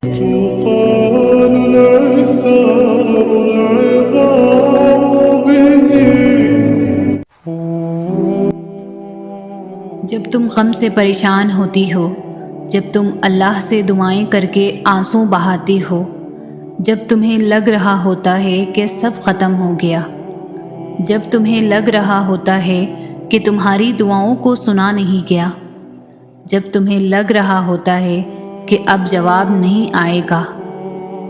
تقال الأجسام العظام به. جب تم غم سے پریشان ہوتی ہو، جب تم اللہ سے دعائیں کر کے آنسو بہاتی ہو، جب تمہیں لگ رہا ہوتا ہے کہ سب ختم ہو گیا، جب تمہیں لگ رہا ہوتا ہے کہ تمہاری دعاؤں کو سنا نہیں گیا، جب تمہیں لگ رہا ہوتا ہے کہ اب جواب نہیں آئے گا،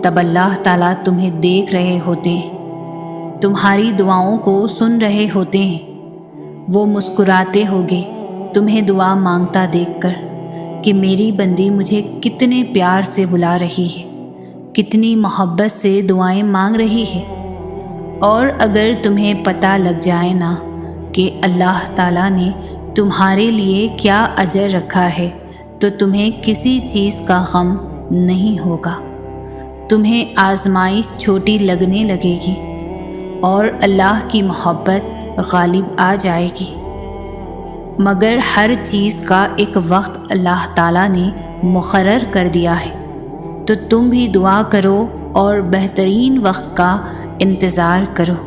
تب اللہ تعالیٰ تمہیں دیکھ رہے ہوتے ہیں، تمہاری دعاؤں کو سن رہے ہوتے ہیں. وہ مسکراتے ہوگے تمہیں دعا مانگتا دیکھ کر کہ میری بندی مجھے کتنے پیار سے بلا رہی ہے، کتنی محبت سے دعائیں مانگ رہی ہے. اور اگر تمہیں پتہ لگ جائے نا کہ اللہ تعالیٰ نے تمہارے لیے کیا اجر رکھا ہے، تو تمہیں کسی چیز کا غم نہیں ہوگا. تمہیں آزمائش چھوٹی لگنے لگے گی اور اللہ کی محبت غالب آ جائے گی. مگر ہر چیز کا ایک وقت اللہ تعالیٰ نے مقرر کر دیا ہے، تو تم بھی دعا کرو اور بہترین وقت کا انتظار کرو،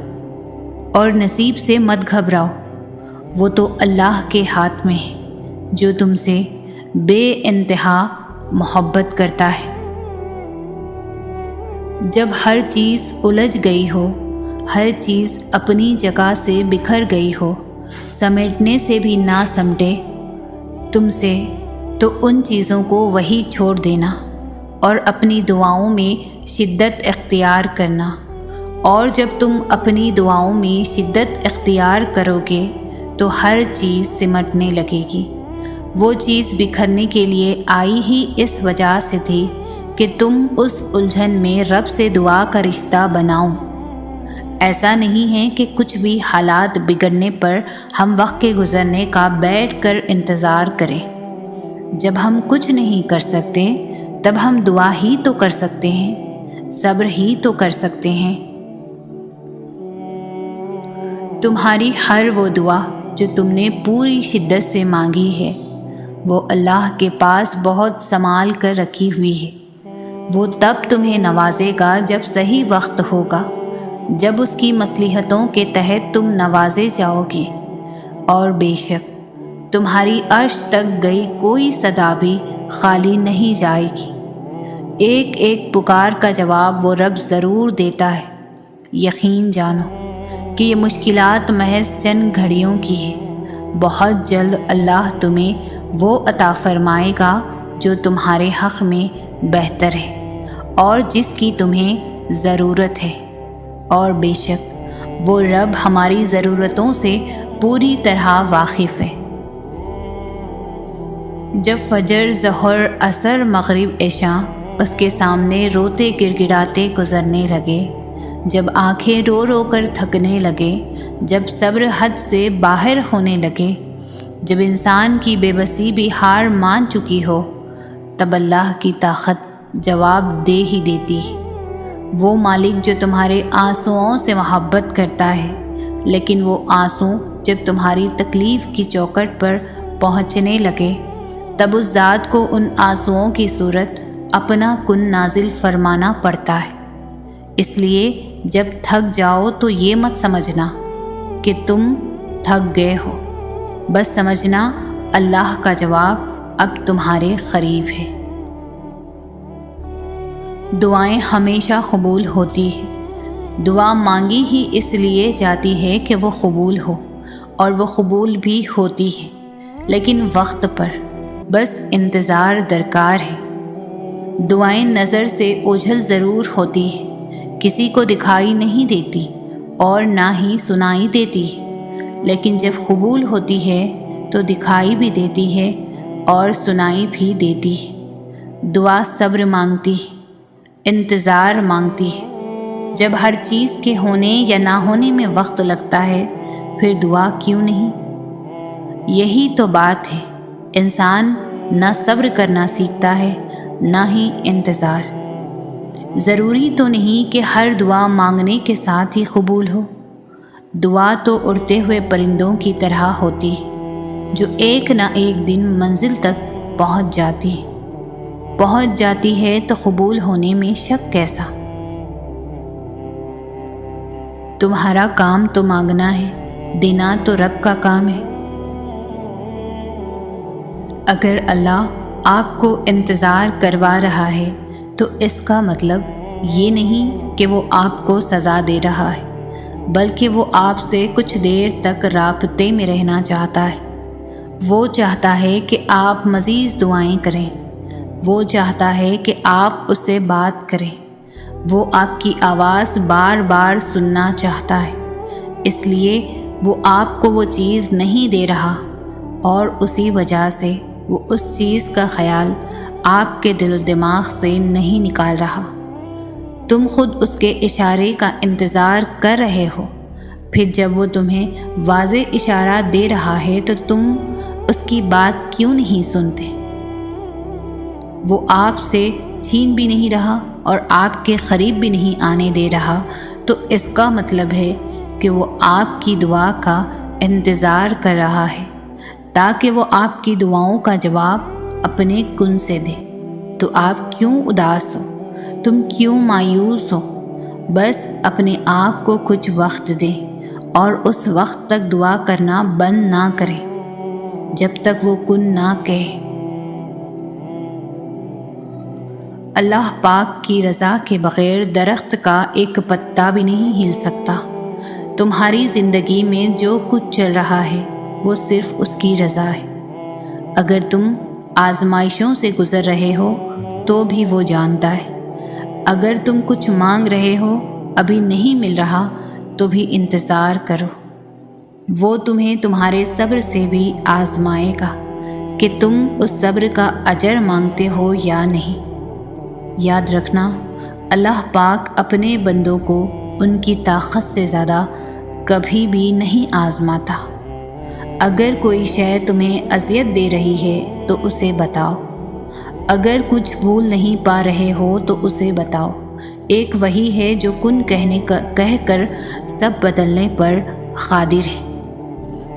اور نصیب سے مت گھبراؤ. وہ تو اللہ کے ہاتھ میں ہے جو تم سے بے انتہا محبت کرتا ہے. جب ہر چیز الجھ گئی ہو، ہر چیز اپنی جگہ سے بکھر گئی ہو، سمیٹنے سے بھی نہ سمٹے تم سے، تو ان چیزوں کو وہی چھوڑ دینا اور اپنی دعاؤں میں شدت اختیار کرنا. اور جب تم اپنی دعاؤں میں شدت اختیار کرو گے تو ہر چیز سمٹنے لگے گی. وہ چیز بکھرنے کے لیے آئی ہی اس وجہ سے تھی کہ تم اس الجھن میں رب سے دعا کا رشتہ بناؤ. ایسا نہیں ہے کہ کچھ بھی حالات بگڑنے پر ہم وقت کے گزرنے کا بیٹھ کر انتظار کریں. جب ہم کچھ نہیں کر سکتے تب ہم دعا ہی تو کر سکتے ہیں، صبر ہی تو کر سکتے ہیں. تمہاری ہر وہ دعا جو تم نے پوری شدت سے مانگی ہے، وہ اللہ کے پاس بہت سنبھال کر رکھی ہوئی ہے. وہ تب تمہیں نوازے گا جب صحیح وقت ہوگا، جب اس کی مصلحتوں کے تحت تم نوازے جاؤ گے. اور بے شک تمہاری عرش تک گئی کوئی صدا بھی خالی نہیں جائے گی. ایک ایک پکار کا جواب وہ رب ضرور دیتا ہے. یقین جانو کہ یہ مشکلات محض چند گھڑیوں کی ہے. بہت جلد اللہ تمہیں وہ عطا فرمائے گا جو تمہارے حق میں بہتر ہے اور جس کی تمہیں ضرورت ہے. اور بے شک وہ رب ہماری ضرورتوں سے پوری طرح واقف ہے. جب فجر، ظہر، عصر، مغرب، عشاء اس کے سامنے روتے گڑ گڑاتے گزرنے لگے، جب آنکھیں رو رو کر تھکنے لگے، جب صبر حد سے باہر ہونے لگے، جب انسان کی بے بسی بھی ہار مان چکی ہو، تب اللہ کی طاقت جواب دے ہی دیتی ہے. وہ مالک جو تمہارے آنسوؤں سے محبت کرتا ہے، لیکن وہ آنسو جب تمہاری تکلیف کی چوکٹ پر پہنچنے لگے، تب اس ذات کو ان آنسوؤں کی صورت اپنا کن نازل فرمانا پڑتا ہے. اس لیے جب تھک جاؤ تو یہ مت سمجھنا کہ تم تھک گئے ہو، بس سمجھنا اللہ کا جواب اب تمہارے قریب ہے. دعائیں ہمیشہ قبول ہوتی ہے. دعا مانگی ہی اس لیے جاتی ہے کہ وہ قبول ہو، اور وہ قبول بھی ہوتی ہے، لیکن وقت پر. بس انتظار درکار ہے. دعائیں نظر سے اوجھل ضرور ہوتی ہے، کسی کو دکھائی نہیں دیتی اور نہ ہی سنائی دیتی ہے، لیکن جب قبول ہوتی ہے تو دکھائی بھی دیتی ہے اور سنائی بھی دیتی ہے. دعا صبر مانگتی ہے، انتظار مانگتی ہے. جب ہر چیز کے ہونے یا نہ ہونے میں وقت لگتا ہے، پھر دعا کیوں نہیں؟ یہی تو بات ہے. انسان نہ صبر کرنا سیکھتا ہے نہ ہی انتظار. ضروری تو نہیں کہ ہر دعا مانگنے کے ساتھ ہی قبول ہو. دعا تو اڑتے ہوئے پرندوں کی طرح ہوتی ہے جو ایک نہ ایک دن منزل تک پہنچ جاتی ہے. پہنچ جاتی ہے تو قبول ہونے میں شک کیسا؟ تمہارا کام تو مانگنا ہے، دینا تو رب کا کام ہے۔ اگر اللہ آپ کو انتظار کروا رہا ہے تو اس کا مطلب یہ نہیں کہ وہ آپ کو سزا دے رہا ہے، بلکہ وہ آپ سے کچھ دیر تک رابطے میں رہنا چاہتا ہے۔ وہ چاہتا ہے کہ آپ مزید دعائیں کریں، وہ چاہتا ہے کہ آپ اس سے بات کریں، وہ آپ کی آواز بار بار سننا چاہتا ہے۔ اس لیے وہ آپ کو وہ چیز نہیں دے رہا، اور اسی وجہ سے وہ اس چیز کا خیال آپ کے دل و دماغ سے نہیں نکال رہا۔ تم خود اس کے اشارے کا انتظار کر رہے ہو، پھر جب وہ تمہیں واضح اشارہ دے رہا ہے تو تم اس کی بات کیوں نہیں سنتے؟ وہ آپ سے چھین بھی نہیں رہا اور آپ کے قریب بھی نہیں آنے دے رہا، تو اس کا مطلب ہے کہ وہ آپ کی دعا کا انتظار کر رہا ہے تاکہ وہ آپ کی دعاؤں کا جواب اپنے کن سے دے۔ تو آپ کیوں اداس ہو؟ تم کیوں مایوس ہو؟ بس اپنے آپ کو کچھ وقت دیں اور اس وقت تک دعا کرنا بند نہ کریں جب تک وہ کن نہ کہے۔ اللہ پاک کی رضا کے بغیر درخت کا ایک پتا بھی نہیں ہل سکتا۔ تمہاری زندگی میں جو کچھ چل رہا ہے وہ صرف اس کی رضا ہے۔ اگر تم آزمائشوں سے گزر رہے ہو تو بھی وہ جانتا ہے۔ اگر تم کچھ مانگ رہے ہو ابھی نہیں مل رہا تو بھی انتظار کرو، وہ تمہیں تمہارے صبر سے بھی آزمائے گا کہ تم اس صبر کا اجر مانگتے ہو یا نہیں۔ یاد رکھنا، اللہ پاک اپنے بندوں کو ان کی طاقت سے زیادہ کبھی بھی نہیں آزماتا۔ اگر کوئی شے تمہیں اذیت دے رہی ہے تو اسے بتاؤ، اگر کچھ بھول نہیں پا رہے ہو تو اسے بتاؤ۔ ایک وہی ہے جو کن کہہ کر سب بدلنے پر قادر ہے،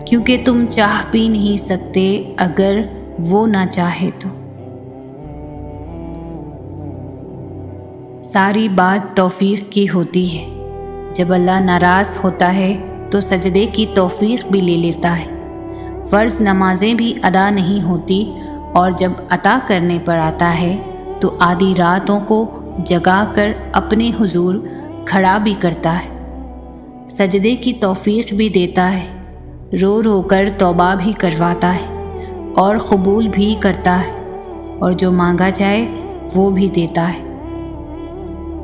کیونکہ تم چاہ بھی نہیں سکتے اگر وہ نہ چاہے تو۔ ساری بات توفیق کی ہوتی ہے۔ جب اللہ ناراض ہوتا ہے تو سجدے کی توفیق بھی لے لیتا ہے۔ فرض نمازیں بھی ادا نہیں ہوتی، اور جب عطا کرنے پر آتا ہے تو آدھی راتوں کو جگا کر اپنے حضور کھڑا بھی کرتا ہے، سجدے کی توفیق بھی دیتا ہے، رو رو کر توبہ بھی کرواتا ہے اور قبول بھی کرتا ہے، اور جو مانگا جائے وہ بھی دیتا ہے۔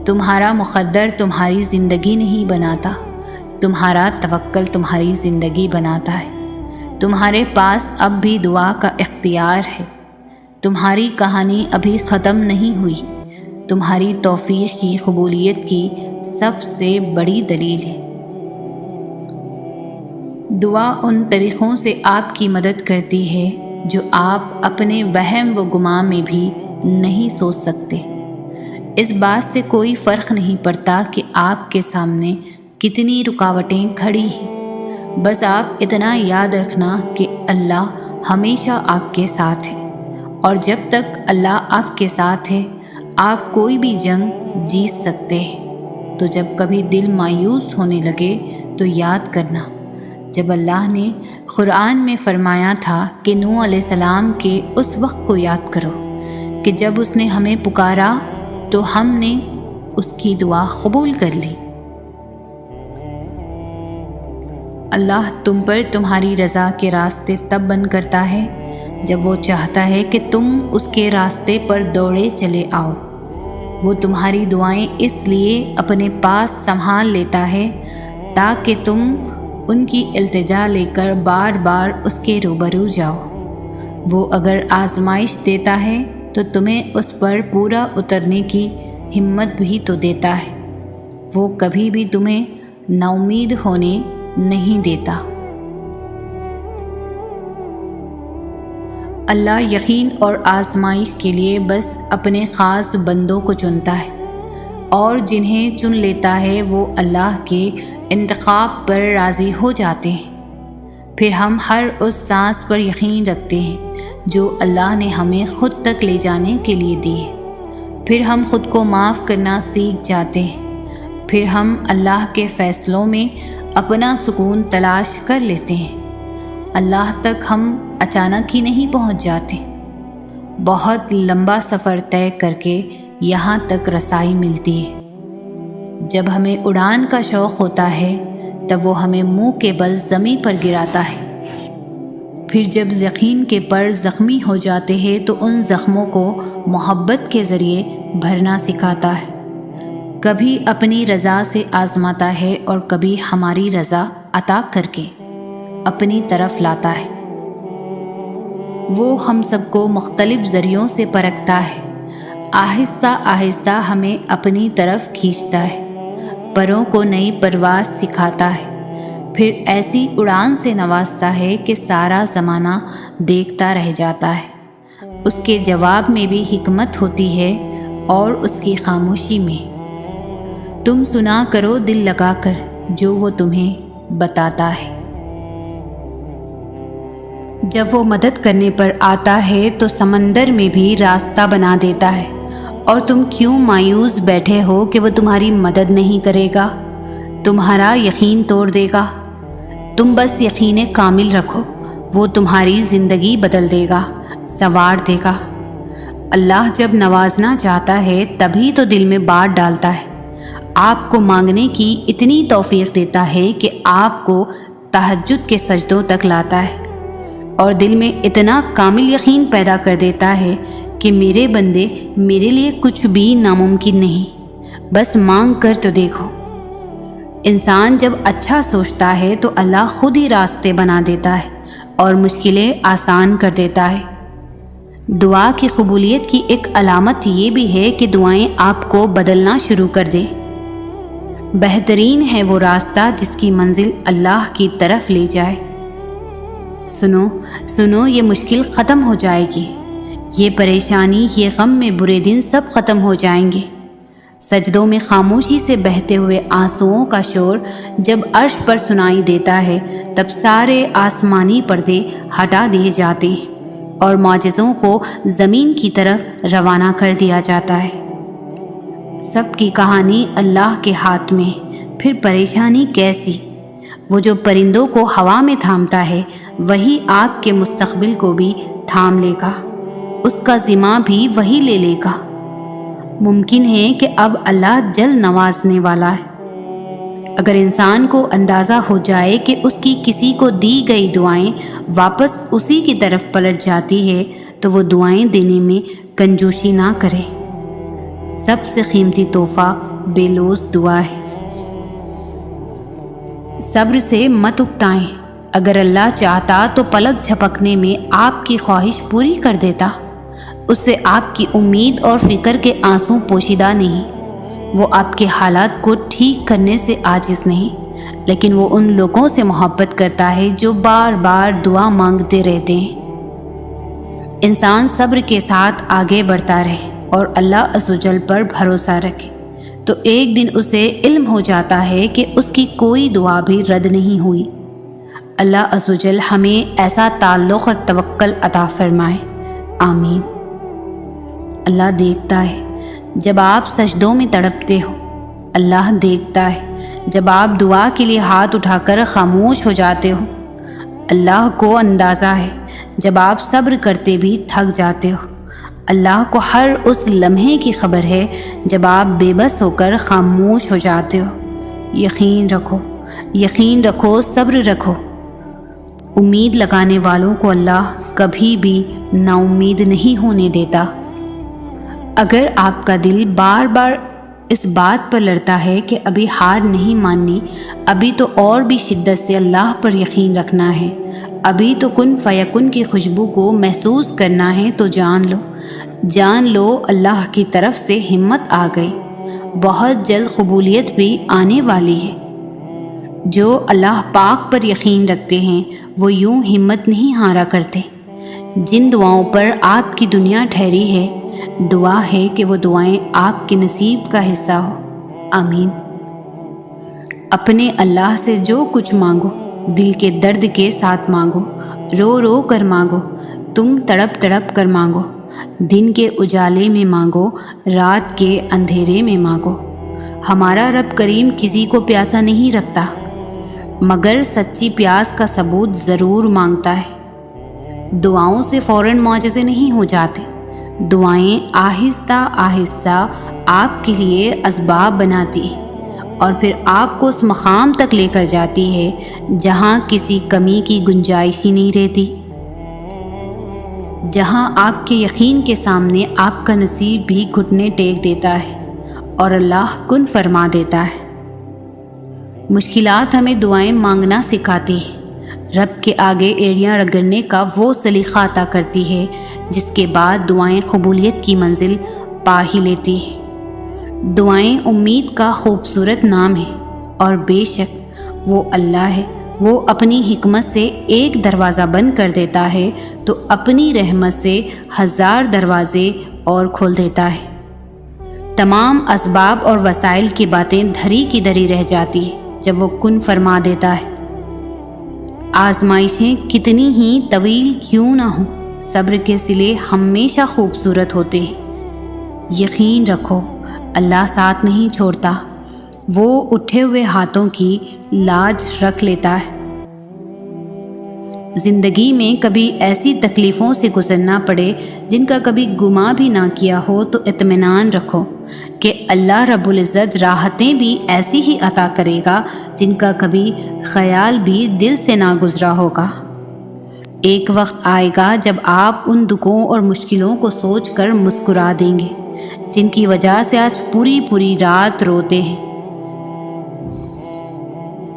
تمہارا مقدر تمہاری زندگی نہیں بناتا، تمہارا توکل تمہاری زندگی بناتا ہے۔ تمہارے پاس اب بھی دعا کا اختیار ہے۔ تمہاری کہانی ابھی ختم نہیں ہوئی۔ تمہاری توفیق کی قبولیت کی سب سے بڑی دلیل ہے۔ دعا ان طریقوں سے آپ کی مدد کرتی ہے جو آپ اپنے وہم و گمان میں بھی نہیں سوچ سکتے۔ اس بات سے کوئی فرق نہیں پڑتا کہ آپ کے سامنے کتنی رکاوٹیں کھڑی ہیں، بس آپ اتنا یاد رکھنا کہ اللہ ہمیشہ آپ کے ساتھ ہے، اور جب تک اللہ آپ کے ساتھ ہے آپ کوئی بھی جنگ جیت سکتے ہیں۔ تو جب کبھی دل مایوس ہونے لگے تو یاد کرنا، جب اللہ نے قرآن میں فرمایا تھا کہ نوح علیہ السلام کے اس وقت کو یاد کرو کہ جب اس نے ہمیں پکارا تو ہم نے اس کی دعا قبول کر لی۔ اللہ تم پر تمہاری رضا کے راستے تب بند کرتا ہے جب وہ چاہتا ہے کہ تم اس کے راستے پر دوڑے چلے آؤ۔ وہ تمہاری دعائیں اس لیے اپنے پاس سنبھال لیتا ہے تاکہ تم ان کی التجا لے کر بار بار اس کے روبرو جاؤ۔ وہ اگر آزمائش دیتا ہے تو تمہیں اس پر پورا اترنے کی ہمت بھی تو دیتا ہے۔ وہ کبھی بھی تمہیں نا امید ہونے نہیں دیتا۔ اللہ یقین اور آزمائش کے لیے بس اپنے خاص بندوں کو چنتا ہے، اور جنہیں چن لیتا ہے وہ اللہ کے انتخاب پر راضی ہو جاتے ہیں۔ پھر ہم ہر اس سانس پر یقین رکھتے ہیں جو اللہ نے ہمیں خود تک لے جانے کے لیے دی ہے۔ پھر ہم خود کو معاف کرنا سیکھ جاتے ہیں، پھر ہم اللہ کے فیصلوں میں اپنا سکون تلاش کر لیتے ہیں۔ اللہ تک ہم اچانک ہی نہیں پہنچ جاتے، بہت لمبا سفر طے کر کے یہاں تک رسائی ملتی ہے۔ جب ہمیں اڑان کا شوق ہوتا ہے تب وہ ہمیں منہ کے بل زمین پر گراتا ہے، پھر جب یقین کے پر زخمی ہو جاتے ہیں تو ان زخموں کو محبت کے ذریعے بھرنا سکھاتا ہے، کبھی اپنی رضا سے آزماتا ہے اور کبھی ہماری رضا عطا کر کے اپنی طرف لاتا ہے۔ وہ ہم سب کو مختلف ذریعوں سے پرکھتا ہے، آہستہ آہستہ ہمیں اپنی طرف کھینچتا ہے، پروں کو نئی پرواز سکھاتا ہے، پھر ایسی اڑان سے نوازتا ہے کہ سارا زمانہ دیکھتا رہ جاتا ہے۔ اس کے جواب میں بھی حکمت ہوتی ہے اور اس کی خاموشی میں۔ تم سنا کرو دل لگا کر جو وہ تمہیں بتاتا ہے۔ جب وہ مدد کرنے پر آتا ہے تو سمندر میں بھی راستہ بنا دیتا ہے، اور تم کیوں مایوس بیٹھے ہو کہ وہ تمہاری مدد نہیں کرے گا، تمہارا یقین توڑ دے گا۔ تم بس یقین کامل رکھو، وہ تمہاری زندگی بدل دے گا، سنوار دے گا۔ اللہ جب نوازنا چاہتا ہے تبھی تو دل میں بات ڈالتا ہے، آپ کو مانگنے کی اتنی توفیق دیتا ہے کہ آپ کو تہجد کے سجدوں تک لاتا ہے، اور دل میں اتنا کامل یقین پیدا کر دیتا ہے کہ میرے بندے، میرے لیے کچھ بھی ناممکن نہیں، بس مانگ کر تو دیکھو۔ انسان جب اچھا سوچتا ہے تو اللہ خود ہی راستے بنا دیتا ہے اور مشکلیں آسان کر دیتا ہے۔ دعا کی قبولیت کی ایک علامت یہ بھی ہے کہ دعائیں آپ کو بدلنا شروع کر دے۔ بہترین ہے وہ راستہ جس کی منزل اللہ کی طرف لے جائے۔ سنو سنو، یہ مشکل ختم ہو جائے گی، یہ پریشانی، یہ غم میں برے دن سب ختم ہو جائیں گے۔ سجدوں میں خاموشی سے بہتے ہوئے آنسوؤں کا شور جب عرش پر سنائی دیتا ہے تب سارے آسمانی پردے ہٹا دیے جاتے ہیں اور معجزوں کو زمین کی طرف روانہ کر دیا جاتا ہے۔ سب کی کہانی اللہ کے ہاتھ میں، پھر پریشانی کیسی؟ وہ جو پرندوں کو ہوا میں تھامتا ہے وہی آپ کے مستقبل کو بھی تھام لے گا، اس کا ذمہ بھی وہی لے لے گا۔ ممکن ہے کہ اب اللہ جلد نوازنے والا ہے۔ اگر انسان کو اندازہ ہو جائے کہ اس کی کسی کو دی گئی دعائیں واپس اسی کی طرف پلٹ جاتی ہے تو وہ دعائیں دینے میں کنجوسی نہ کرے۔ سب سے قیمتی تحفہ بے لوث دعا ہے۔ صبر سے مت اکتائیں، اگر اللہ چاہتا تو پلک جھپکنے میں آپ کی خواہش پوری کر دیتا۔ اس سے آپ کی امید اور فکر کے آنسو پوشیدہ نہیں، وہ آپ کے حالات کو ٹھیک کرنے سے عاجز نہیں، لیکن وہ ان لوگوں سے محبت کرتا ہے جو بار بار دعا مانگتے رہتے ہیں۔ انسان صبر کے ساتھ آگے بڑھتا رہے اور اللہ عز و جل پر بھروسہ رکھے تو ایک دن اسے علم ہو جاتا ہے کہ اس کی کوئی دعا بھی رد نہیں ہوئی۔ اللہ عز و جل ہمیں ایسا تعلق اور توکل عطا فرمائے، آمین۔ اللہ دیکھتا ہے جب آپ سجدوں میں تڑپتے ہو، اللہ دیکھتا ہے جب آپ دعا کے لیے ہاتھ اٹھا کر خاموش ہو جاتے ہو، اللہ کو اندازہ ہے جب آپ صبر کرتے بھی تھک جاتے ہو، اللہ کو ہر اس لمحے کی خبر ہے جب آپ بے بس ہو کر خاموش ہو جاتے ہو۔ یقین رکھو، یقین رکھو، صبر رکھو۔ امید لگانے والوں کو اللہ کبھی بھی نا امید نہیں ہونے دیتا۔ اگر آپ کا دل بار بار اس بات پر لڑتا ہے کہ ابھی ہار نہیں ماننی، ابھی تو اور بھی شدت سے اللہ پر یقین رکھنا ہے، ابھی تو کن فیکن کی خوشبو کو محسوس کرنا ہے، تو جان لو اللہ کی طرف سے ہمت آ گئی، بہت جلد قبولیت بھی آنے والی ہے۔ جو اللہ پاک پر یقین رکھتے ہیں وہ یوں ہمت نہیں ہارا کرتے۔ جن دعاؤں پر آپ کی دنیا ٹھہری ہے، دعا ہے کہ وہ دعائیں آپ کے نصیب کا حصہ ہو، آمین۔ اپنے اللہ سے جو کچھ مانگو دل کے درد کے ساتھ مانگو، رو رو کر مانگو، تم تڑپ تڑپ کر مانگو، دن کے اجالے میں مانگو، رات کے اندھیرے میں مانگو۔ ہمارا رب کریم کسی کو پیاسا نہیں رکھتا، مگر سچی پیاس کا ثبوت ضرور مانگتا ہے۔ دعاؤں سے فوراً معجزے نہیں ہو جاتے، دعائیں آہستہ آہستہ آپ کے لیے اسباب بناتی ہیں اور پھر آپ کو اس مقام تک لے کر جاتی ہے جہاں کسی کمی کی گنجائش ہی نہیں رہتی، جہاں آپ کے یقین کے سامنے آپ کا نصیب بھی گھٹنے ٹیک دیتا ہے اور اللہ کن فرما دیتا ہے۔ مشکلات ہمیں دعائیں مانگنا سکھاتی ہے، رب کے آگے ایڑیاں رگڑنے کا وہ سلیقہ عطا کرتی ہے جس کے بعد دعائیں قبولیت کی منزل پا ہی لیتی ہے۔ دعائیں امید کا خوبصورت نام ہے اور بے شک وہ اللہ ہے، وہ اپنی حکمت سے ایک دروازہ بند کر دیتا ہے تو اپنی رحمت سے 1000 دروازے اور کھول دیتا ہے۔ تمام اسباب اور وسائل کی باتیں دھری کی دھری رہ جاتی ہے جب وہ کن فرما دیتا ہے۔ آزمائشیں کتنی ہی طویل کیوں نہ ہوں، صبر کے صلے ہمیشہ خوبصورت ہوتے ہیں۔ یقین رکھو اللہ ساتھ نہیں چھوڑتا، وہ اٹھے ہوئے ہاتھوں کی لاج رکھ لیتا ہے۔ زندگی میں کبھی ایسی تکلیفوں سے گزرنا پڑے جن کا کبھی گمان بھی نہ کیا ہو تو اطمینان رکھو کہ اللہ رب العزت راحتیں بھی ایسی ہی عطا کرے گا جن کا کبھی خیال بھی دل سے نہ گزرا ہوگا۔ ایک وقت آئے گا جب آپ ان دکھوں اور مشکلوں کو سوچ کر مسکرا دیں گے جن کی وجہ سے آج پوری پوری رات روتے ہیں۔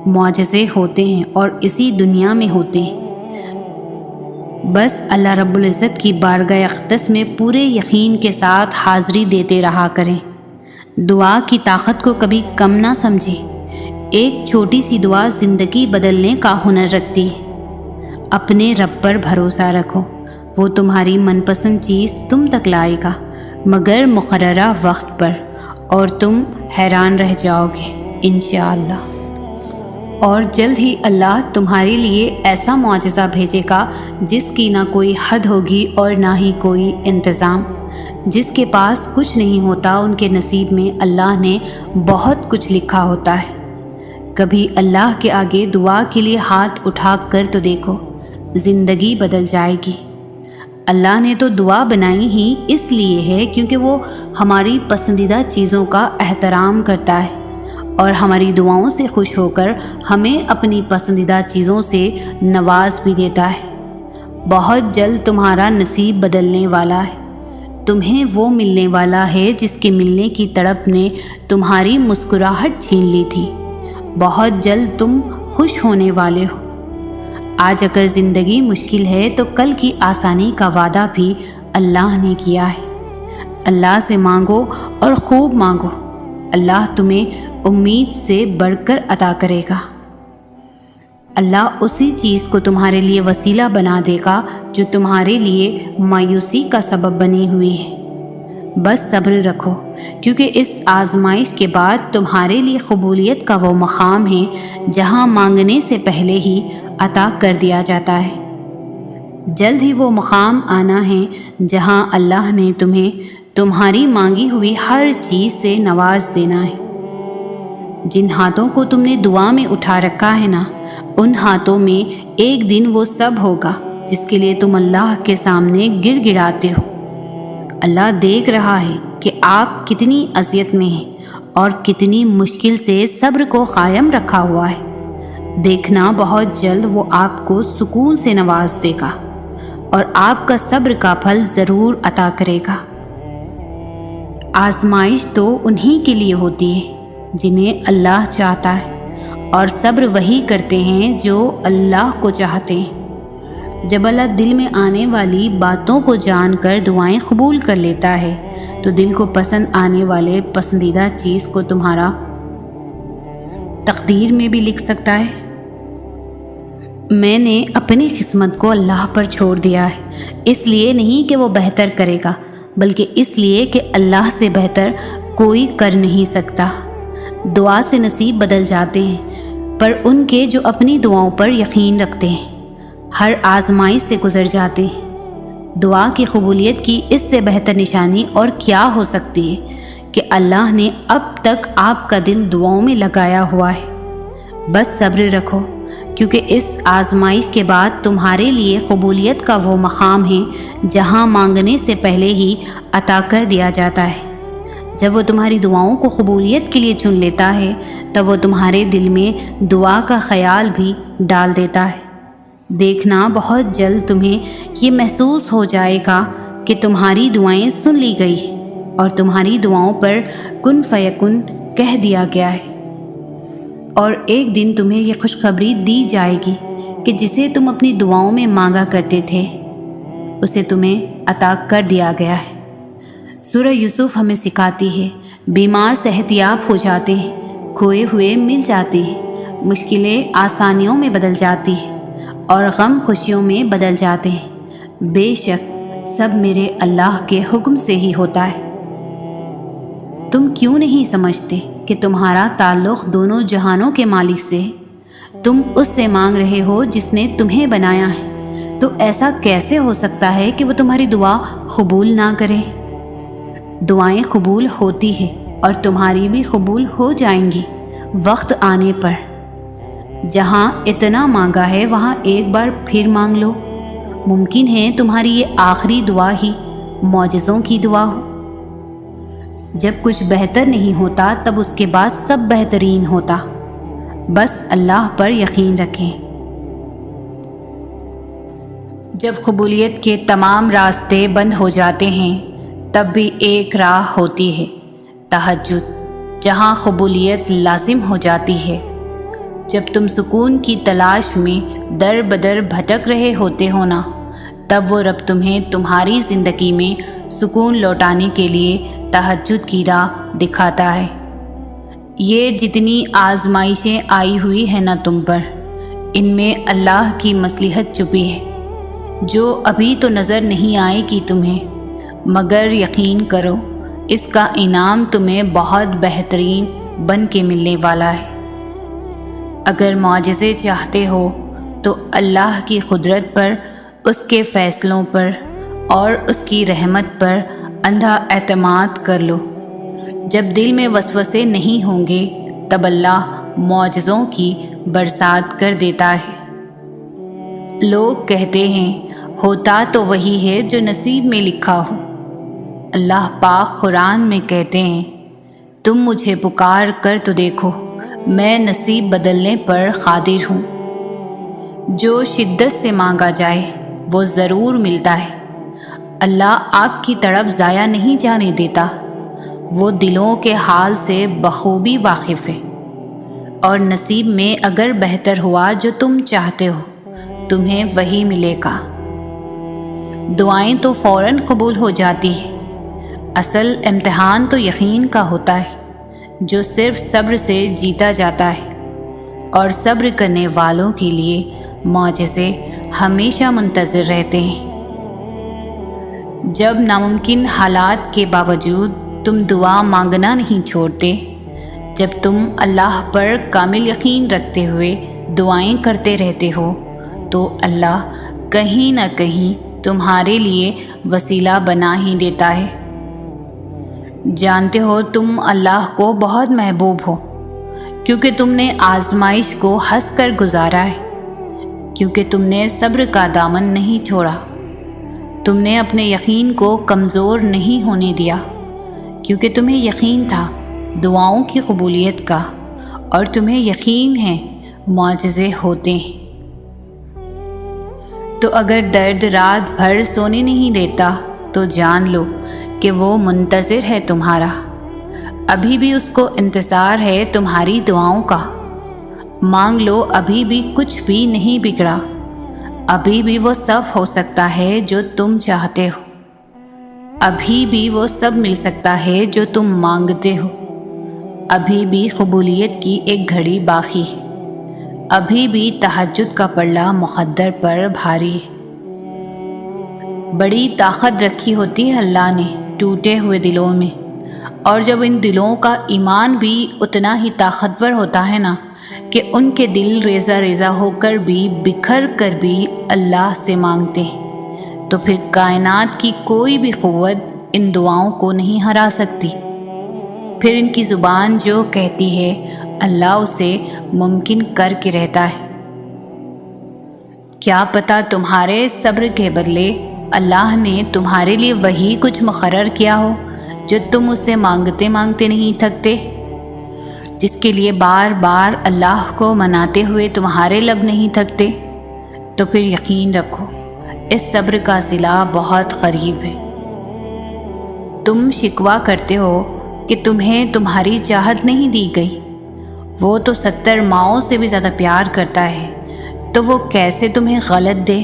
معجزے ہوتے ہیں اور اسی دنیا میں ہوتے ہیں، بس اللہ رب العزت کی بارگاہ اقدس میں پورے یقین کے ساتھ حاضری دیتے رہا کریں۔ دعا کی طاقت کو کبھی کم نہ سمجھیں، ایک چھوٹی سی دعا زندگی بدلنے کا ہنر رکھتی ہے۔ اپنے رب پر بھروسہ رکھو، وہ تمہاری من پسند چیز تم تک لائے گا مگر مقررہ وقت پر، اور تم حیران رہ جاؤ گے انشاءاللہ۔ اور جلد ہی اللہ تمہارے لیے ایسا معجزہ بھیجے گا جس کی نہ کوئی حد ہوگی اور نہ ہی کوئی انتظام۔ جس کے پاس کچھ نہیں ہوتا ان کے نصیب میں اللہ نے بہت کچھ لکھا ہوتا ہے۔ کبھی اللہ کے آگے دعا کے لیے ہاتھ اٹھا کر تو دیکھو، زندگی بدل جائے گی۔ اللہ نے تو دعا بنائی ہی اس لیے ہے کیونکہ وہ ہماری پسندیدہ چیزوں کا احترام کرتا ہے اور ہماری دعاؤں سے خوش ہو کر ہمیں اپنی پسندیدہ چیزوں سے نواز بھی دیتا ہے۔ بہت جلد تمہارا نصیب بدلنے والا ہے، تمہیں وہ ملنے والا ہے جس کے ملنے کی تڑپ نے تمہاری مسکراہٹ چھین لی تھی۔ بہت جلد تم خوش ہونے والے ہو۔ آج اگر زندگی مشکل ہے تو کل کی آسانی کا وعدہ بھی اللہ نے کیا ہے۔ اللہ سے مانگو اور خوب مانگو، اللہ تمہیں امید سے بڑھ کر عطا کرے گا۔ اللہ اسی چیز کو تمہارے لیے وسیلہ بنا دے گا جو تمہارے لیے مایوسی کا سبب بنی ہوئی ہے۔ بس صبر رکھو، کیونکہ اس آزمائش کے بعد تمہارے لیے قبولیت کا وہ مقام ہے جہاں مانگنے سے پہلے ہی عطا کر دیا جاتا ہے۔ جلد ہی وہ مقام آنا ہے جہاں اللہ نے تمہیں تمہاری مانگی ہوئی ہر چیز سے نواز دینا ہے۔ جن ہاتھوں کو تم نے دعا میں اٹھا رکھا ہے نا، ان ہاتھوں میں ایک دن وہ سب ہوگا جس کے لیے تم اللہ کے سامنے گڑ گڑاتے ہو۔ اللہ دیکھ رہا ہے کہ آپ کتنی اذیت میں ہیں اور کتنی مشکل سے صبر کو قائم رکھا ہوا ہے۔ دیکھنا بہت جلد وہ آپ کو سکون سے نواز دے گا اور آپ کا صبر کا پھل ضرور عطا کرے گا۔ آزمائش تو انہی کے لیے ہوتی ہے جنہیں اللہ چاہتا ہے، اور صبر وہی کرتے ہیں جو اللہ کو چاہتے ہیں۔ جب اللہ دل میں آنے والی باتوں کو جان کر دعائیں قبول کر لیتا ہے تو دل کو پسند آنے والے پسندیدہ چیز کو تمہارا تقدیر میں بھی لکھ سکتا ہے۔ میں نے اپنی قسمت کو اللہ پر چھوڑ دیا ہے، اس لیے نہیں کہ وہ بہتر کرے گا بلکہ اس لیے کہ اللہ سے بہتر کوئی کر نہیں سکتا۔ دعا سے نصیب بدل جاتے ہیں پر ان کے جو اپنی دعاؤں پر یقین رکھتے ہیں، ہر آزمائش سے گزر جاتے ہیں۔ دعا کی قبولیت کی اس سے بہتر نشانی اور کیا ہو سکتی ہے کہ اللہ نے اب تک آپ کا دل دعاؤں میں لگایا ہوا ہے۔ بس صبر رکھو، کیونکہ اس آزمائش کے بعد تمہارے لیے قبولیت کا وہ مقام ہے جہاں مانگنے سے پہلے ہی عطا کر دیا جاتا ہے۔ جب وہ تمہاری دعاؤں کو قبولیت کے لیے چن لیتا ہے تب وہ تمہارے دل میں دعا کا خیال بھی ڈال دیتا ہے۔ دیکھنا بہت جلد تمہیں یہ محسوس ہو جائے گا کہ تمہاری دعائیں سن لی گئی اور تمہاری دعاؤں پر کن فیکن کہہ دیا گیا ہے، اور ایک دن تمہیں یہ خوشخبری دی جائے گی کہ جسے تم اپنی دعاؤں میں مانگا کرتے تھے اسے تمہیں عطا کر دیا گیا ہے۔ سورہ یوسف ہمیں سکھاتی ہے، بیمار صحت یاب ہو جاتے ہیں، کھوئے ہوئے مل جاتی ہیں، مشکلیں آسانیوں میں بدل جاتی ہیں اور غم خوشیوں میں بدل جاتے ہیں۔ بے شک سب میرے اللہ کے حکم سے ہی ہوتا ہے۔ تم کیوں نہیں سمجھتے کہ تمہارا تعلق دونوں جہانوں کے مالک سے ہے؟ تم اس سے مانگ رہے ہو جس نے تمہیں بنایا ہے، تو ایسا کیسے ہو سکتا ہے کہ وہ تمہاری دعا قبول نہ کرے؟ دعائیں قبول ہوتی ہیں اور تمہاری بھی قبول ہو جائیں گی وقت آنے پر۔ جہاں اتنا مانگا ہے وہاں ایک بار پھر مانگ لو۔ ممکن ہے تمہاری یہ آخری دعا ہی معجزوں کی دعا ہو۔ جب کچھ بہتر نہیں ہوتا تب اس کے بعد سب بہترین ہوتا۔ بس اللہ پر یقین رکھیں۔ جب قبولیت کے تمام راستے بند ہو جاتے ہیں تب بھی ایک راہ ہوتی ہے، تہجد، جہاں قبولیت لازم ہو جاتی ہے۔ جب تم سکون کی تلاش میں در بدر بھٹک رہے ہوتے ہو نا، تب وہ رب تمہیں تمہاری زندگی میں سکون لوٹانے کے لیے تہجد کی راہ دکھاتا ہے۔ یہ جتنی آزمائشیں آئی ہوئی ہیں نا تم پر، ان میں اللہ کی مصلحت چھپی ہے جو ابھی تو نظر نہیں آئے گی تمہیں، مگر یقین کرو اس کا انعام تمہیں بہت بہترین بن کے ملنے والا ہے۔ اگر معجزے چاہتے ہو تو اللہ کی قدرت پر، اس کے فیصلوں پر اور اس کی رحمت پر اندھا اعتماد کر لو۔ جب دل میں وسوسے نہیں ہوں گے تب اللہ معجزوں کی برسات کر دیتا ہے۔ لوگ کہتے ہیں ہوتا تو وہی ہے جو نصیب میں لکھا ہو۔ اللہ پاک قرآن میں کہتے ہیں، تم مجھے پکار کر تو دیکھو، میں نصیب بدلنے پر قادر ہوں۔ جو شدت سے مانگا جائے وہ ضرور ملتا ہے۔ اللہ آپ کی تڑپ ضائع نہیں جانے دیتا، وہ دلوں کے حال سے بخوبی واقف ہے، اور نصیب میں اگر بہتر ہوا جو تم چاہتے ہو تمہیں وہی ملے گا۔ دعائیں تو فوراً قبول ہو جاتی ہیں، اصل امتحان تو یقین کا ہوتا ہے جو صرف صبر سے جیتا جاتا ہے، اور صبر کرنے والوں کے لیے معجزے ہمیشہ منتظر رہتے ہیں۔ جب ناممکن حالات کے باوجود تم دعا مانگنا نہیں چھوڑتے، جب تم اللہ پر کامل یقین رکھتے ہوئے دعائیں کرتے رہتے ہو، تو اللہ کہیں نہ کہیں تمہارے لیے وسیلہ بنا ہی دیتا ہے۔ جانتے ہو تم اللہ کو بہت محبوب ہو، کیونکہ تم نے آزمائش کو ہنس کر گزارا ہے، کیونکہ تم نے صبر کا دامن نہیں چھوڑا، تم نے اپنے یقین کو کمزور نہیں ہونے دیا، کیونکہ تمہیں یقین تھا دعاؤں کی قبولیت کا، اور تمہیں یقین ہے معجزے ہوتے ہیں۔ تو اگر درد رات بھر سونے نہیں دیتا تو جان لو کہ وہ منتظر ہے تمہارا، ابھی بھی اس کو انتظار ہے تمہاری دعاؤں کا۔ مانگ لو، ابھی بھی کچھ بھی نہیں بگڑا، ابھی بھی وہ سب ہو سکتا ہے جو تم چاہتے ہو، ابھی بھی وہ سب مل سکتا ہے جو تم مانگتے ہو، ابھی بھی قبولیت کی ایک گھڑی باقی ہے، ابھی بھی تہجد کا پلڑا مقدر پر بھاری ہے۔ بڑی طاقت رکھی ہوتی ہے اللہ نے ٹوٹے ہوئے دلوں میں، اور جب ان دلوں کا ایمان بھی اتنا ہی طاقتور ہوتا ہے نا کہ ان کے دل ریزہ ریزہ ہو کر بھی، بکھر کر بھی اللہ سے مانگتے ہیں، تو پھر کائنات کی کوئی بھی قوت ان دعاؤں کو نہیں ہرا سکتی۔ پھر ان کی زبان جو کہتی ہے اللہ اسے ممکن کر کے رہتا ہے۔ کیا پتہ تمہارے صبر کے بدلے اللہ نے تمہارے لیے وہی کچھ مقرر کیا ہو جو تم اس سے مانگتے مانگتے نہیں تھکتے، جس کے لیے بار بار اللہ کو مناتے ہوئے تمہارے لب نہیں تھکتے۔ تو پھر یقین رکھو اس صبر کا صلہ بہت قریب ہے۔ تم شکوہ کرتے ہو کہ تمہیں تمہاری چاہت نہیں دی گئی، وہ تو 70 ماؤں سے بھی زیادہ پیار کرتا ہے، تو وہ کیسے تمہیں غلط دے؟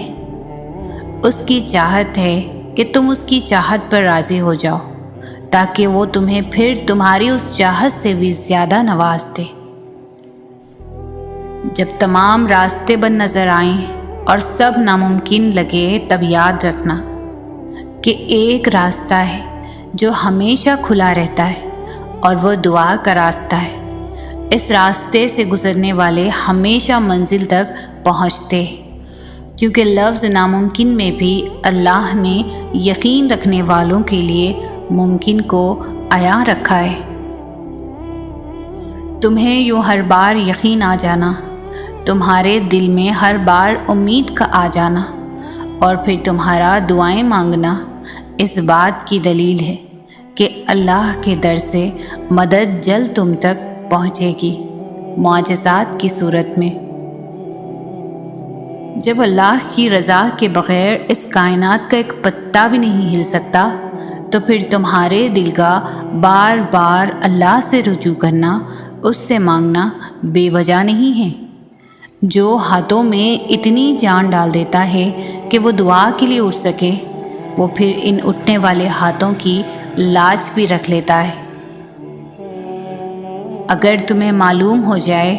اس کی چاہت ہے کہ تم اس کی چاہت پر راضی ہو جاؤ، تاکہ وہ تمہیں پھر تمہاری اس چاہت سے بھی زیادہ نواز دے۔ جب تمام راستے بند نظر آئیں اور سب ناممکن لگے، تب یاد رکھنا کہ ایک راستہ ہے جو ہمیشہ کھلا رہتا ہے، اور وہ دعا کا راستہ ہے۔ اس راستے سے گزرنے والے ہمیشہ منزل تک پہنچتے ہیں، کیونکہ لفظ ناممکن میں بھی اللہ نے یقین رکھنے والوں کے لیے ممکن کو عیاں رکھا ہے۔ تمہیں یوں ہر بار یقین آ جانا، تمہارے دل میں ہر بار امید کا آ جانا، اور پھر تمہارا دعائیں مانگنا اس بات کی دلیل ہے کہ اللہ کے در سے مدد جلد تم تک پہنچے گی، معجزات کی صورت میں۔ جب اللہ کی رضا کے بغیر اس کائنات کا ایک پتا بھی نہیں ہل سکتا، تو پھر تمہارے دل کا بار بار اللہ سے رجوع کرنا، اس سے مانگنا بے وجہ نہیں ہے۔ جو ہاتھوں میں اتنی جان ڈال دیتا ہے کہ وہ دعا کے لیے اٹھ سکے، وہ پھر ان اٹھنے والے ہاتھوں کی لاج بھی رکھ لیتا ہے۔ اگر تمہیں معلوم ہو جائے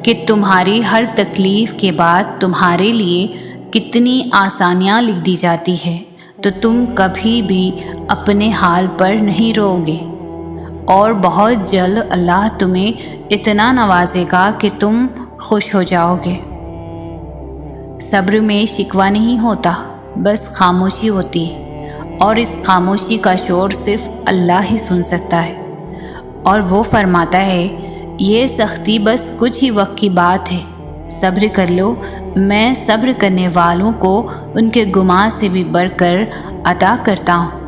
کہ تمہاری ہر تکلیف کے بعد تمہارے لیے کتنی آسانیاں لکھ دی جاتی ہے، تو تم کبھی بھی اپنے حال پر نہیں رو گے، اور بہت جلد اللہ تمہیں اتنا نوازے گا کہ تم خوش ہو جاؤ گے۔ صبر میں شکوہ نہیں ہوتا، بس خاموشی ہوتی ہے، اور اس خاموشی کا شور صرف اللہ ہی سن سکتا ہے، اور وہ فرماتا ہے یہ سختی بس کچھ ہی وقت کی بات ہے، صبر کر لو، میں صبر کرنے والوں کو ان کے گماں سے بھی بڑھ کر عطا کرتا ہوں۔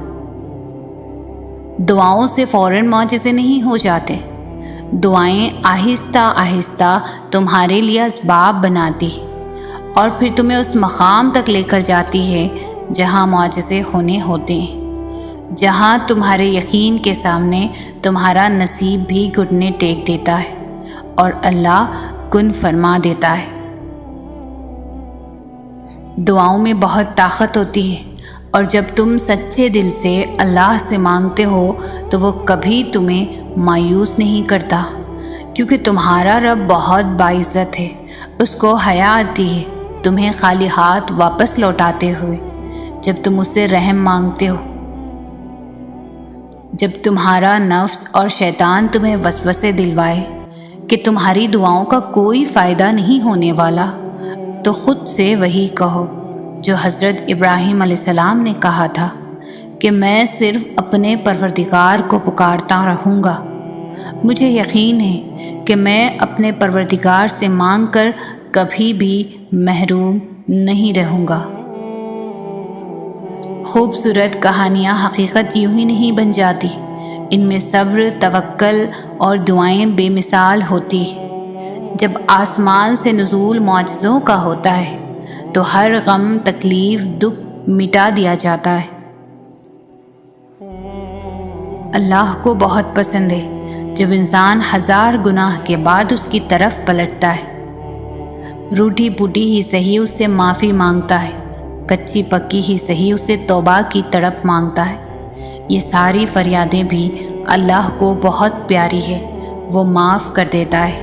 دعاؤں سے فوراً معجزے نہیں ہو جاتے، دعائیں آہستہ آہستہ تمہارے لیے اسباب بناتی اور پھر تمہیں اس مقام تک لے کر جاتی ہے جہاں معجزے ہونے ہوتے ہیں، جہاں تمہارے یقین کے سامنے تمہارا نصیب بھی گھٹنے ٹیک دیتا ہے اور اللہ کن فرما دیتا ہے۔ دعاؤں میں بہت طاقت ہوتی ہے، اور جب تم سچے دل سے اللہ سے مانگتے ہو تو وہ کبھی تمہیں مایوس نہیں کرتا، کیونکہ تمہارا رب بہت باعزت ہے، اس کو حیا آتی ہے تمہیں خالی ہاتھ واپس لوٹاتے ہوئے جب تم اس سے رحم مانگتے ہو۔ جب تمہارا نفس اور شیطان تمہیں وسوسے دلوائے کہ تمہاری دعاؤں کا کوئی فائدہ نہیں ہونے والا، تو خود سے وہی کہو جو حضرت ابراہیم علیہ السلام نے کہا تھا کہ میں صرف اپنے پروردگار کو پکارتا رہوں گا، مجھے یقین ہے کہ میں اپنے پروردگار سے مانگ کر کبھی بھی محروم نہیں رہوں گا۔ خوبصورت کہانیاں حقیقت یوں ہی نہیں بن جاتی، ان میں صبر، توکل اور دعائیں بے مثال ہوتی ہیں۔ جب آسمان سے نزول معجزوں کا ہوتا ہے تو ہر غم، تکلیف، دکھ مٹا دیا جاتا ہے۔ اللہ کو بہت پسند ہے جب انسان 1000 گناہ کے بعد اس کی طرف پلٹتا ہے، روٹھی پوٹی ہی صحیح اس سے معافی مانگتا ہے، کچی پکی ہی صحیح اسے توبہ کی تڑپ مانگتا ہے۔ یہ ساری فریادیں بھی اللہ کو بہت پیاری ہے، وہ معاف کر دیتا ہے۔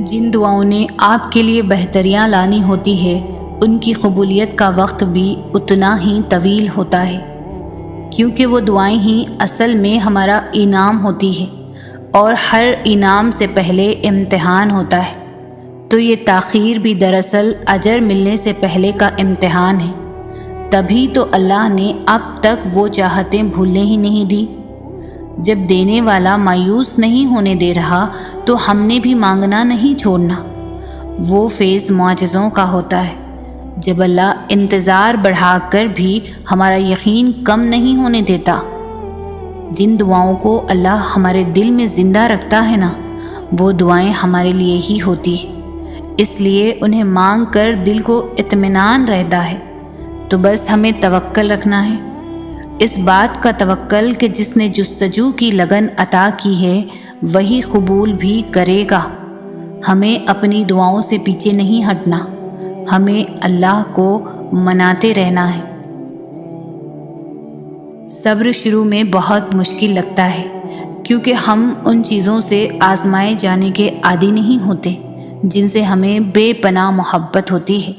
جن دعاؤں نے آپ کے لیے بہتریاں لانی ہوتی ہے، ان کی قبولیت کا وقت بھی اتنا ہی طویل ہوتا ہے، کیونکہ وہ دعائیں ہی اصل میں ہمارا انعام ہوتی ہے، اور ہر انعام سے پہلے امتحان ہوتا ہے۔ تو یہ تاخیر بھی دراصل اجر ملنے سے پہلے کا امتحان ہے۔ تبھی تو اللہ نے اب تک وہ چاہتیں بھولنے ہی نہیں دی۔ جب دینے والا مایوس نہیں ہونے دے رہا تو ہم نے بھی مانگنا نہیں چھوڑنا۔ وہ فیض معجزوں کا ہوتا ہے جب اللہ انتظار بڑھا کر بھی ہمارا یقین کم نہیں ہونے دیتا۔ جن دعاؤں کو اللہ ہمارے دل میں زندہ رکھتا ہے نا، وہ دعائیں ہمارے لیے ہی ہوتی ہیں، اس لیے انہیں مانگ کر دل کو اطمینان رہتا ہے۔ تو بس ہمیں توکل رکھنا ہے، اس بات کا توکل کہ جس نے جستجو کی لگن عطا کی ہے وہی قبول بھی کرے گا۔ ہمیں اپنی دعاؤں سے پیچھے نہیں ہٹنا، ہمیں اللہ کو مناتے رہنا ہے۔ صبر شروع میں بہت مشکل لگتا ہے کیونکہ ہم ان چیزوں سے آزمائے جانے کے عادی نہیں ہوتے جن سے ہمیں بے پناہ محبت ہوتی ہے۔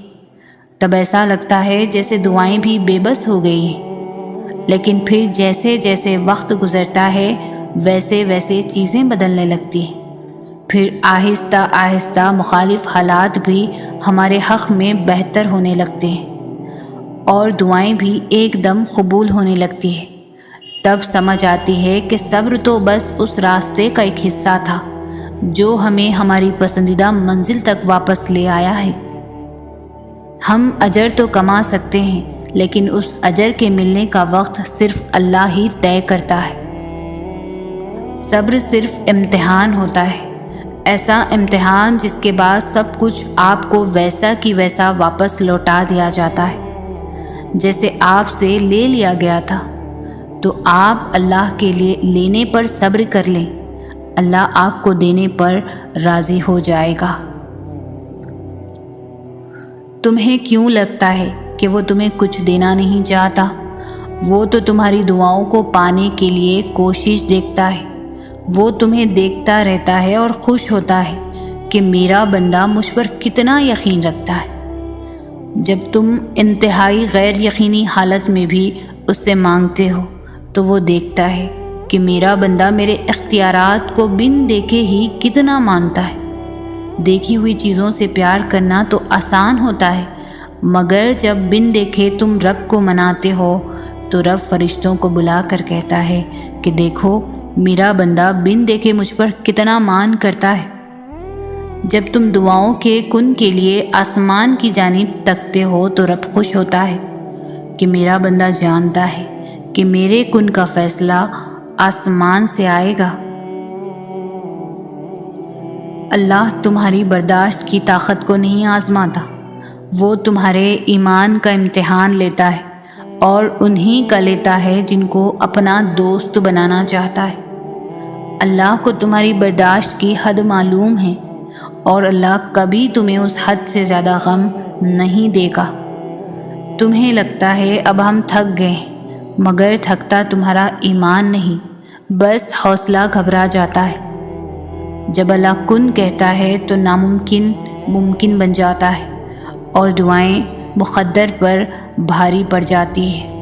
تب ایسا لگتا ہے جیسے دعائیں بھی بے بس ہو گئی ہیں، لیکن پھر جیسے جیسے وقت گزرتا ہے ویسے ویسے چیزیں بدلنے لگتی ہیں۔ پھر آہستہ آہستہ مخالف حالات بھی ہمارے حق میں بہتر ہونے لگتے ہیں اور دعائیں بھی ایک دم قبول ہونے لگتی ہیں۔ تب سمجھ آتی ہے کہ صبر تو بس اس راستے کا ایک حصہ تھا جو ہمیں ہماری پسندیدہ منزل تک واپس لے آیا ہے۔ ہم اجر تو کما سکتے ہیں لیکن اس اجر کے ملنے کا وقت صرف اللہ ہی طے کرتا ہے۔ صبر صرف امتحان ہوتا ہے، ایسا امتحان جس کے بعد سب کچھ آپ کو ویسا کی ویسا واپس لوٹا دیا جاتا ہے جیسے آپ سے لے لیا گیا تھا۔ تو آپ اللہ کے لیے لینے پر صبر کر لیں، اللہ آپ کو دینے پر راضی ہو جائے گا۔ تمہیں کیوں لگتا ہے کہ وہ تمہیں کچھ دینا نہیں چاہتا؟ وہ تو تمہاری دعاؤں کو پانے کے لیے کوشش دیکھتا ہے۔ وہ تمہیں دیکھتا رہتا ہے اور خوش ہوتا ہے کہ میرا بندہ مجھ پر کتنا یقین رکھتا ہے۔ جب تم انتہائی غیر یقینی حالت میں بھی اس سے مانگتے ہو تو وہ دیکھتا ہے کہ میرا بندہ میرے اختیارات کو بن دیکھے ہی کتنا مانتا ہے۔ دیکھی ہوئی چیزوں سے پیار کرنا تو آسان ہوتا ہے، مگر جب بن دیکھے تم رب کو مناتے ہو تو رب فرشتوں کو بلا کر کہتا ہے کہ دیکھو میرا بندہ بن دیکھے مجھ پر کتنا مان کرتا ہے۔ جب تم دعاؤں کے کن کے لیے آسمان کی جانب تکتے ہو تو رب خوش ہوتا ہے کہ میرا بندہ جانتا ہے کہ میرے کن کا فیصلہ آسمان سے آئے گا۔ اللہ تمہاری برداشت کی طاقت کو نہیں آزماتا، وہ تمہارے ایمان کا امتحان لیتا ہے اور انہی کا لیتا ہے جن کو اپنا دوست بنانا چاہتا ہے۔ اللہ کو تمہاری برداشت کی حد معلوم ہے اور اللہ کبھی تمہیں اس حد سے زیادہ غم نہیں دے گا۔ تمہیں لگتا ہے اب ہم تھک گئے، مگر تھکتا تمہارا ایمان نہیں، بس حوصلہ گھبرا جاتا ہے۔ جب اللہ کن کہتا ہے تو ناممکن ممکن بن جاتا ہے اور دعائیں مقدر پر بھاری پڑ جاتی ہے۔